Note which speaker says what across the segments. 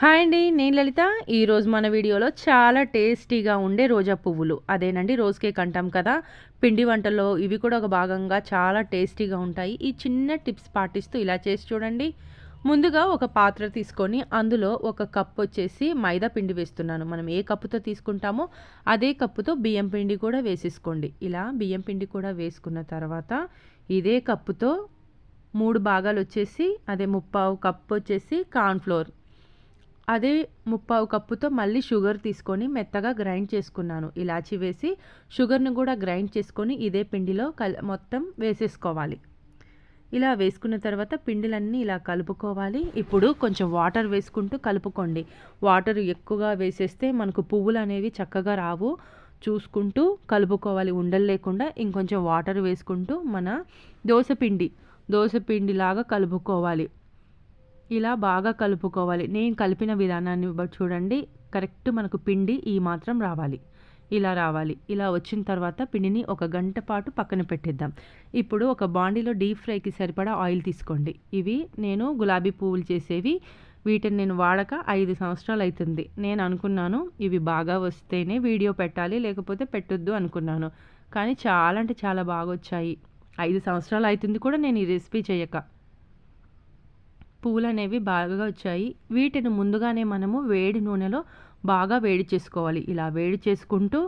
Speaker 1: Hi అండి, నేను లలిత. ఈరోజు మన వీడియోలో చాలా టేస్టీగా ఉండే రోజా పువ్వులు, అదేనండి రోజ్ కేక్ అంటాం కదా, పిండి వంటల్లో ఇవి కూడా ఒక భాగంగా చాలా టేస్టీగా ఉంటాయి. ఈ చిన్న టిప్స్ పాటిస్తూ ఇలా చేసి చూడండి. ముందుగా ఒక పాత్ర తీసుకొని అందులో ఒక కప్ వచ్చేసి మైదా పిండి వేస్తున్నాను. మనం ఏ కప్పుతో తీసుకుంటామో అదే కప్పుతో బియ్యం పిండి కూడా వేసేసుకోండి. ఇలా బియ్యం పిండి కూడా వేసుకున్న తర్వాత ఇదే కప్పుతో 3 భాగాలు వచ్చేసి అదే 3/4 కప్ వచ్చేసి కార్న్‌ఫ్లోర్, అదే 3/4 కప్పుతో మళ్ళీ షుగర్ తీసుకొని మెత్తగా గ్రైండ్ చేసుకున్నాను. ఇలాచి వేసి షుగర్‌ని కూడా గ్రైండ్ చేసుకొని ఇదే పిండిలో మొత్తం వేసేసుకోవాలి. ఇలా వేసుకున్న తర్వాత పిండిలన్నీ ఇలా కలుపుకోవాలి. ఇప్పుడు కొంచెం వాటర్ వేసుకుంటూ కలుపుకోండి. వాటర్ ఎక్కువగా వేసేస్తే మనకు పువ్వులు అనేవి చక్కగా రావు. చూసుకుంటూ కలుపుకోవాలి ఉండలు లేకుండా. ఇంకొంచెం వాటర్ వేసుకుంటూ మన దోసపిండిలాగా కలుపుకోవాలి. ఇలా బాగా కలుపుకోవాలి. నేను కలిపిన విధానాన్ని బట్టి చూడండి, కరెక్ట్ మనకు పిండి ఈ మాత్రం రావాలి. ఇలా వచ్చిన తర్వాత పిండిని ఒక గంట పాటు పక్కన పెట్టేద్దాం. ఇప్పుడు ఒక బాండీలో డీప్ ఫ్రైకి సరిపడా ఆయిల్ తీసుకోండి. ఇవి నేను గులాబీ పువ్వులు చేసేవి. వీటిని నేను వాడక 5 సంవత్సరాలు అవుతుంది. నేను అనుకున్నాను ఇవి బాగా వస్తేనే వీడియో పెట్టాలి, లేకపోతే పెట్టొద్దు అనుకున్నాను. కానీ చాలా అంటే చాలా బాగా వచ్చాయి. 5 సంవత్సరాలు అవుతుంది కూడా నేను ఈ రెసిపీ చేయక. పువ్వులు అనేవి బాగా వచ్చాయి. వీటిని ముందుగానే మనము వేడి నూనెలో బాగా వేడి చేసుకోవాలి. ఇలా వేడి చేసుకుంటూ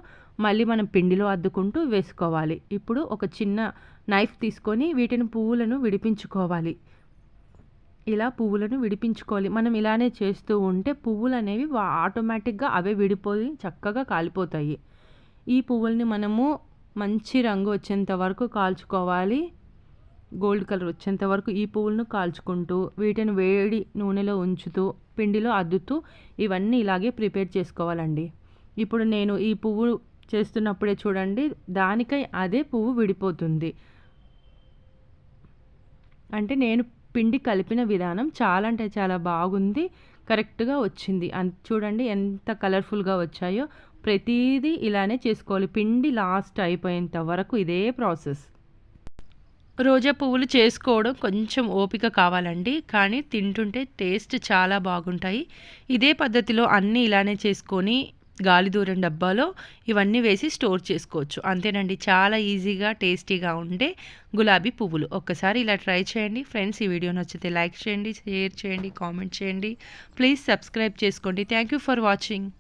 Speaker 1: మళ్ళీ మనం పిండిలో అద్దుకుంటూ వేసుకోవాలి. ఇప్పుడు ఒక చిన్న నైఫ్ తీసుకొని వీటిని పువ్వులను విడిపించుకోవాలి. ఇలా పువ్వులను విడిపించుకోవాలి. మనం ఇలానే చేస్తూ ఉంటే పువ్వులు అనేవి ఆటోమేటిక్గా అవే విడిపోయి చక్కగా కాలిపోతాయి. ఈ పువ్వుల్ని మనము మంచి రంగు వచ్చేంత వరకు కాల్చుకోవాలి. గోల్డ్ కలర్ వచ్చేంత వరకు ఈ పువ్వులను కాల్చుకుంటూ వీటిని వేడి నూనెలో ఉంచుతూ పిండిలో అద్దుతూ ఇవన్నీ ఇలాగే ప్రిపేర్ చేసుకోవాలండి. ఇప్పుడు నేను ఈ పువ్వు చేస్తున్నప్పుడే చూడండి, దానికై అదే పువ్వు విడిపోతుంది. అంటే నేను పిండి కలిపిన విధానం చాలా అంటే చాలా బాగుంది, కరెక్ట్గా వచ్చింది. చూడండి ఎంత కలర్ఫుల్గా వచ్చాయో. ప్రతిదీ ఇలానే చేసుకోవాలి. పిండి లాస్ట్ అయిపోయేంత వరకు ఇదే ప్రాసెస్. రోజా పువ్వులు చేసుకోవడం కొంచెం ఓపిక కావాలండి, కానీ తింటుంటే టేస్ట్ చాలా బాగుంటాయి. ఇదే పద్ధతిలో అన్నీ ఇలానే చేసుకొని గాలిదూరం డబ్బాలో ఇవన్నీ వేసి స్టోర్ చేసుకోవచ్చు. అంతేనండి, చాలా ఈజీగా టేస్టీగా ఉండే గులాబీ పువ్వులు. ఒక్కసారి ఇలా ట్రై చేయండి ఫ్రెండ్స్. ఈ వీడియో నచ్చితే లైక్ చేయండి, షేర్ చేయండి, కామెంట్ చేయండి. ప్లీజ్ సబ్స్క్రైబ్ చేసుకోండి. Thank you for watching.